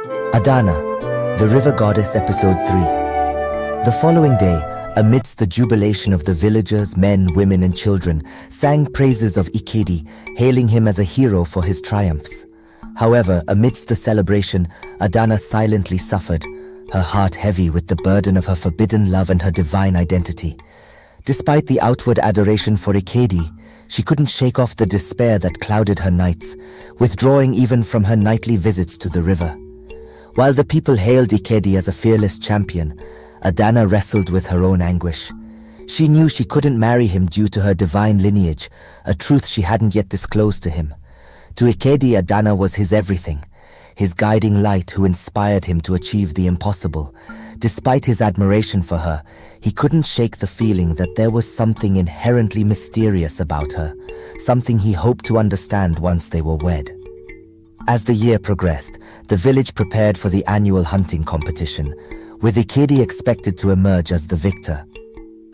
Adanna, the River Goddess, Episode 3. The following day, amidst the jubilation of the villagers, men, women, and children, sang praises of Ikedi, hailing him as a hero for his triumphs. However, amidst the celebration, Adanna silently suffered, her heart heavy with the burden of her forbidden love and her divine identity. Despite the outward adoration for Ikedi, she couldn't shake off the despair that clouded her nights, withdrawing even from her nightly visits to the river. While the people hailed Ikedi as a fearless champion, Adanna wrestled with her own anguish. She knew she couldn't marry him due to her divine lineage, a truth she hadn't yet disclosed to him. To Ikedi, Adanna was his everything, his guiding light who inspired him to achieve the impossible. Despite his admiration for her, he couldn't shake the feeling that there was something inherently mysterious about her, something he hoped to understand once they were wed. As the year progressed, the village prepared for the annual hunting competition, with Ikedi expected to emerge as the victor.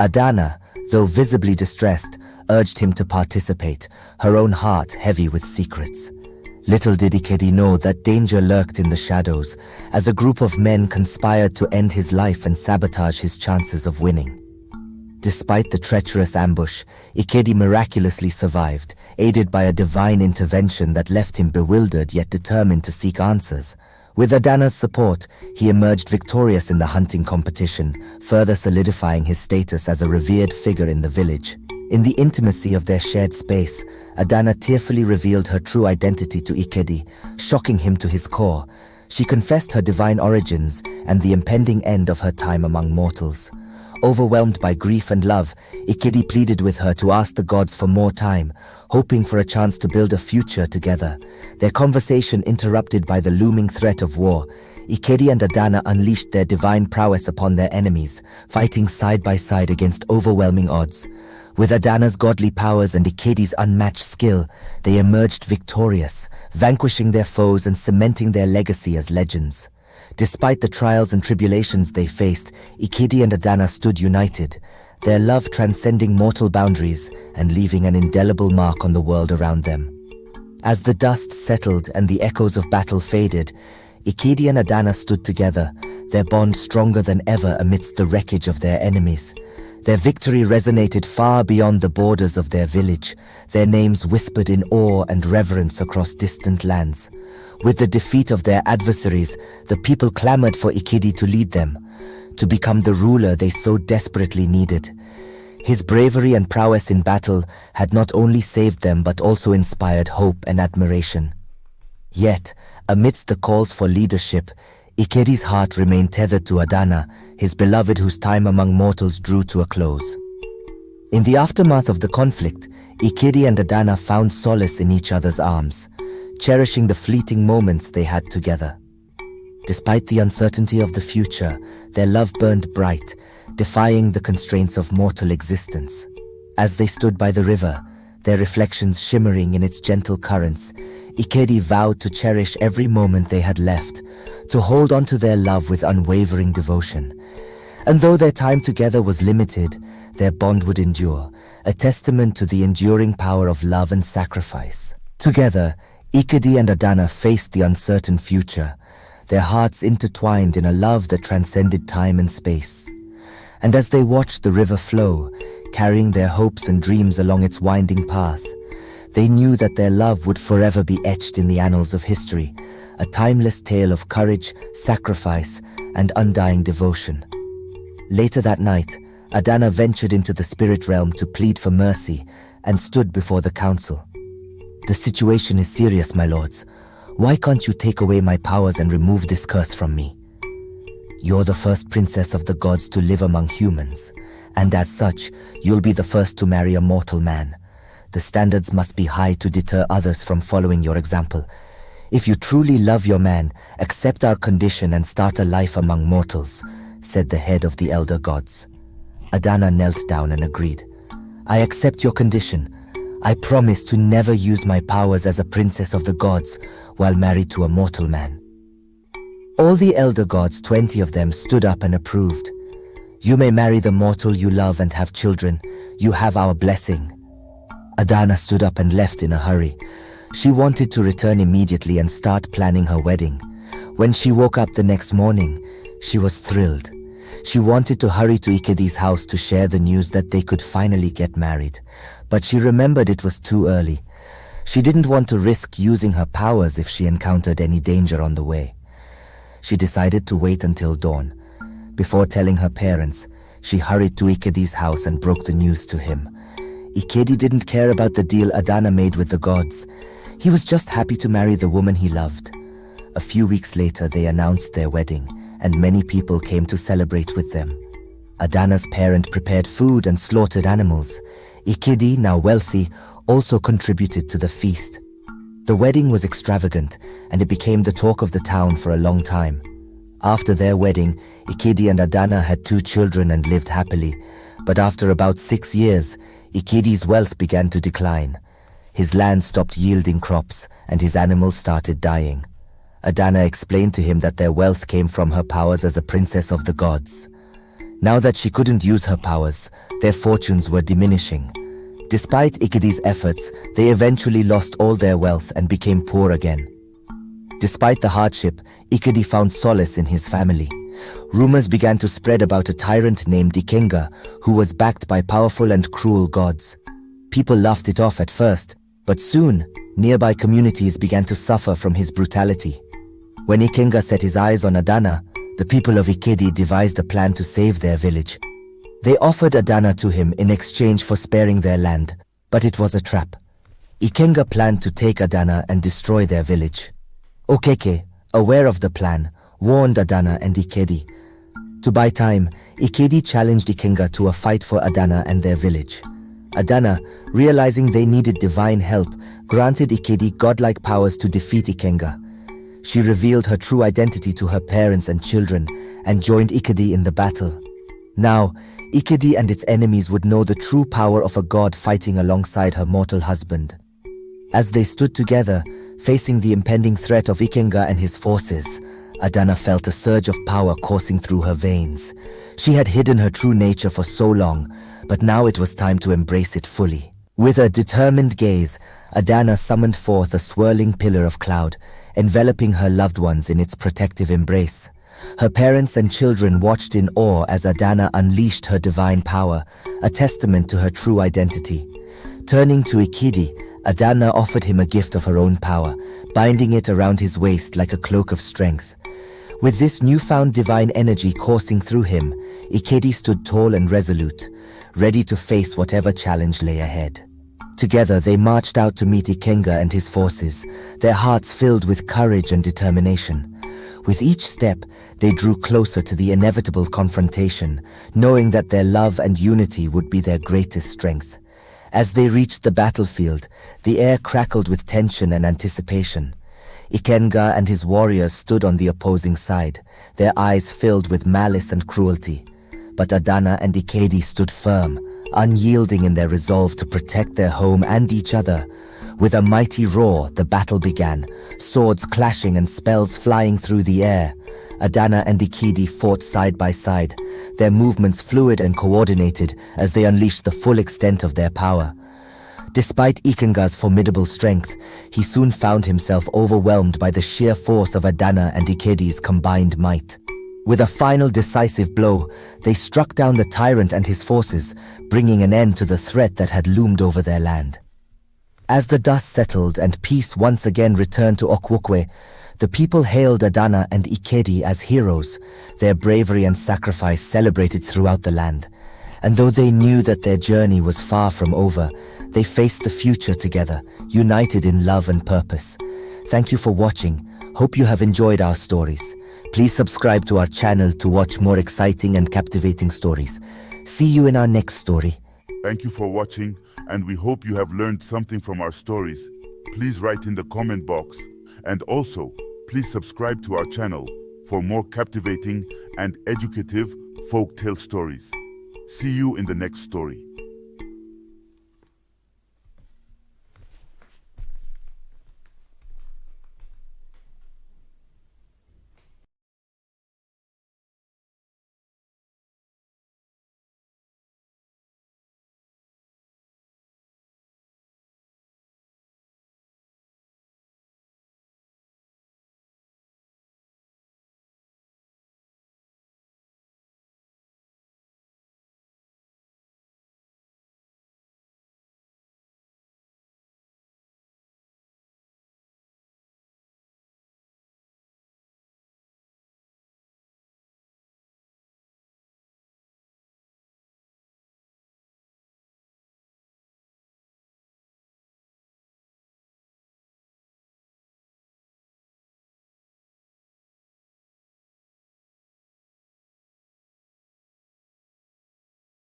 Adanna, though visibly distressed, urged him to participate, her own heart heavy with secrets. Little did Ikedi know that danger lurked in the shadows, as a group of men conspired to end his life and sabotage his chances of winning. Despite the treacherous ambush, Ikedi miraculously survived, aided by a divine intervention that left him bewildered yet determined to seek answers. With Adanna's support, he emerged victorious in the hunting competition, further solidifying his status as a revered figure in the village. In the intimacy of their shared space, Adanna tearfully revealed her true identity to Ikedi, shocking him to his core. She confessed her divine origins and the impending end of her time among mortals. Overwhelmed by grief and love, Ikedi pleaded with her to ask the gods for more time, hoping for a chance to build a future together. Their conversation interrupted by the looming threat of war. Ikedi and Adanna unleashed their divine prowess upon their enemies, fighting side by side against overwhelming odds. With Adanna's godly powers and Ikedi's unmatched skill, they emerged victorious, vanquishing their foes and cementing their legacy as legends. Despite the trials and tribulations they faced, Ikedi and Adanna stood united, their love transcending mortal boundaries and leaving an indelible mark on the world around them. As the dust settled and the echoes of battle faded, Ikedi and Adanna stood together, their bond stronger than ever amidst the wreckage of their enemies. Their victory resonated far beyond the borders of their village, their names whispered in awe and reverence across distant lands. With the defeat of their adversaries, the people clamored for Ikedi to lead them, to become the ruler they so desperately needed. His bravery and prowess in battle had not only saved them but also inspired hope and admiration. Yet, amidst the calls for leadership, Ikedi's heart remained tethered to Adanna, his beloved whose time among mortals drew to a close. In the aftermath of the conflict, Ikedi and Adanna found solace in each other's arms, cherishing the fleeting moments they had together. Despite the uncertainty of the future, their love burned bright, defying the constraints of mortal existence. As they stood by the river, their reflections shimmering in its gentle currents, Ikedi vowed to cherish every moment they had left, to hold on to their love with unwavering devotion. And though their time together was limited, their bond would endure, a testament to the enduring power of love and sacrifice. Together, Ikedi and Adanna faced the uncertain future, their hearts intertwined in a love that transcended time and space. And as they watched the river flow, carrying their hopes and dreams along its winding path, they knew that their love would forever be etched in the annals of history, a timeless tale of courage, sacrifice, and undying devotion. Later that night, Adanna ventured into the spirit realm to plead for mercy and stood before the council. "The situation is serious, my lords. Why can't you take away my powers and remove this curse from me? You're the first princess of the gods to live among humans, and as such, you'll be the first to marry a mortal man. The standards must be high to deter others from following your example. If you truly love your man, accept our condition and start a life among mortals," said the head of the elder gods. Adanna knelt down and agreed. "I accept your condition. I promise to never use my powers as a princess of the gods while married to a mortal man." All the elder gods, 20 of them, stood up and approved. "You may marry the mortal you love and have children. You have our blessing." Adanna stood up and left in a hurry. She wanted to return immediately and start planning her wedding. When she woke up the next morning, she was thrilled. She wanted to hurry to Ikedi's house to share the news that they could finally get married. But she remembered it was too early. She didn't want to risk using her powers if she encountered any danger on the way. She decided to wait until dawn. Before telling her parents, she hurried to Ikedi's house and broke the news to him. Ikedi didn't care about the deal Adanna made with the gods. He was just happy to marry the woman he loved. A few weeks later, they announced their wedding, and many people came to celebrate with them. Adanna's parent prepared food and slaughtered animals. Ikedi, now wealthy, also contributed to the feast. The wedding was extravagant, and it became the talk of the town for a long time. After their wedding, Ikedi and Adanna had 2 children and lived happily. But after about 6 years, Ikedi's wealth began to decline. His land stopped yielding crops, and his animals started dying. Adanna explained to him that their wealth came from her powers as a princess of the gods. Now that she couldn't use her powers, their fortunes were diminishing. Despite Ikedi's efforts, they eventually lost all their wealth and became poor again. Despite the hardship, Ikedi found solace in his family. Rumors began to spread about a tyrant named Ikenga, who was backed by powerful and cruel gods. People laughed it off at first, but soon, nearby communities began to suffer from his brutality. When Ikenga set his eyes on Adanna, the people of Ikedi devised a plan to save their village. They offered Adanna to him in exchange for sparing their land, but it was a trap. Ikenga planned to take Adanna and destroy their village. Okwukwe, aware of the plan, warned Adanna and Ikedi. To buy time, Ikedi challenged Ikenga to a fight for Adanna and their village. Adanna, realizing they needed divine help, granted Ikedi godlike powers to defeat Ikenga. She revealed her true identity to her parents and children and joined Ikedi in the battle. Now, Ikedi and its enemies would know the true power of a god fighting alongside her mortal husband. As they stood together, facing the impending threat of Ikenga and his forces, Adanna felt a surge of power coursing through her veins. She had hidden her true nature for so long, but now it was time to embrace it fully. With a determined gaze, Adanna summoned forth a swirling pillar of cloud, enveloping her loved ones in its protective embrace. Her parents and children watched in awe as Adanna unleashed her divine power, a testament to her true identity. Turning to Ikedi, Adanna offered him a gift of her own power, binding it around his waist like a cloak of strength. With this newfound divine energy coursing through him, Ikedi stood tall and resolute, ready to face whatever challenge lay ahead. Together they marched out to meet Ikenga and his forces, their hearts filled with courage and determination. With each step, they drew closer to the inevitable confrontation, knowing that their love and unity would be their greatest strength. As they reached the battlefield, the air crackled with tension and anticipation. Ikenga and his warriors stood on the opposing side, their eyes filled with malice and cruelty. But Adanna and Ikedi stood firm, unyielding in their resolve to protect their home and each other. With a mighty roar, the battle began, swords clashing and spells flying through the air. Adanna and Ikedi fought side by side, their movements fluid and coordinated as they unleashed the full extent of their power. Despite Ikenga's formidable strength, he soon found himself overwhelmed by the sheer force of Adanna and Ikedi's combined might. With a final decisive blow, they struck down the tyrant and his forces, bringing an end to the threat that had loomed over their land. As the dust settled and peace once again returned to Okwukwe, the people hailed Adanna and Ikedi as heroes, their bravery and sacrifice celebrated throughout the land. And though they knew that their journey was far from over, they faced the future together, united in love and purpose. Thank you for watching. Hope you have enjoyed our stories. Please subscribe to our channel to watch more exciting and captivating stories. See you in our next story. Thank you for watching, and we hope you have learned something from our stories. Please write in the comment box, and also, please subscribe to our channel for more captivating and educative folktale stories. See you in the next story.